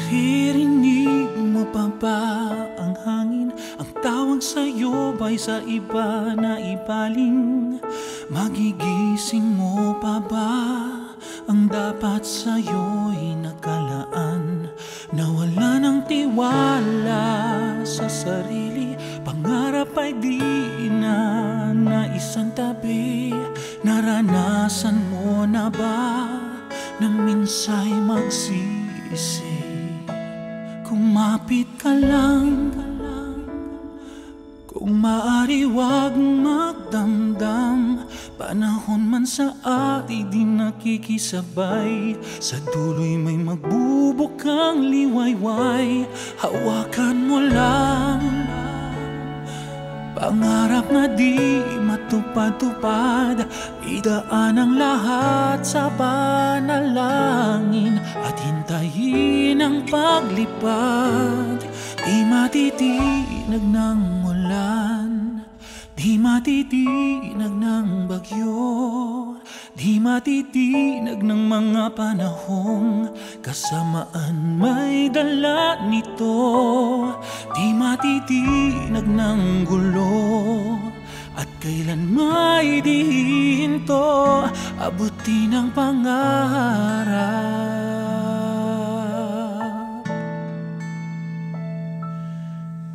Naririnig mo pa ba ang hangin? Ang tawag sa'yo ba'y sa iba na ibaling? Magigising mo pa ba ang dapat sa'yo'y nakalaan? Nawala ng tiwala sa sarili, pangarap ay di na naisantabi. Naranasan mo na ba na minsa'y magsisi? Kumapit ka lang, kung maaari wag magdamdam. Panahon man sa atin di nakikisabay, sa dulo'y may magbubukang liwayway. Hawakan mo lang pangarap na di matupad-tupad, idaan ang lahat sa panalangin at hintayin ang paglipad. Di matitinag ng ulan, di matitinag ng bagyo, di matitinag ng mga panahong kasamaan may dala nito. Di matitinag ng gulo at kailan may di hinto abutin ang pangarap.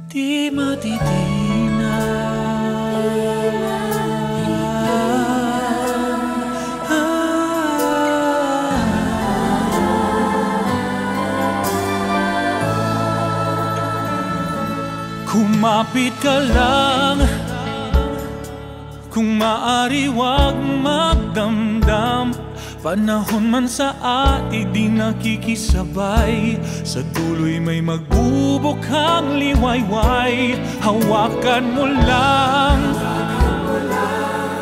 Di matitinag. Kumapit ka lang, kung maaari wag magdamdam. Panahon man sa atin di nakikisabay, sa dulo'y may magbubukhang liwayway. Hawakan mo lang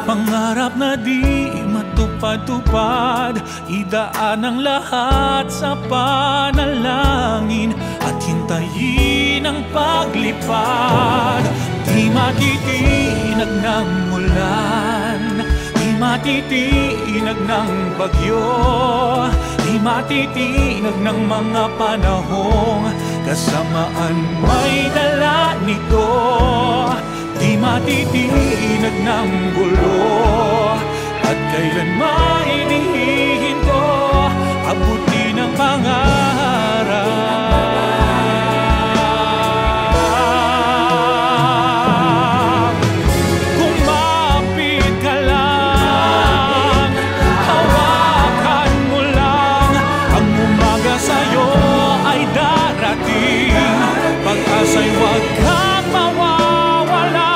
pangarap na di matupad-tupad, idaan ang lahat sa panalangin at hintayin ang paglipad. Di matitinag ng ulan, di matitinag ng bagyo, di matitinag ng mga panahong kasamaan may dala nito. Di matitinag ng gulo at kailan may di hinto abutin ang pangarap. Kumapit ka lang, hawakan mo lang, ang umaga sa'yo ay darating. Pag-asa'y wag kang mawawala.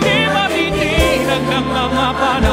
Di matitinag ng mga panahon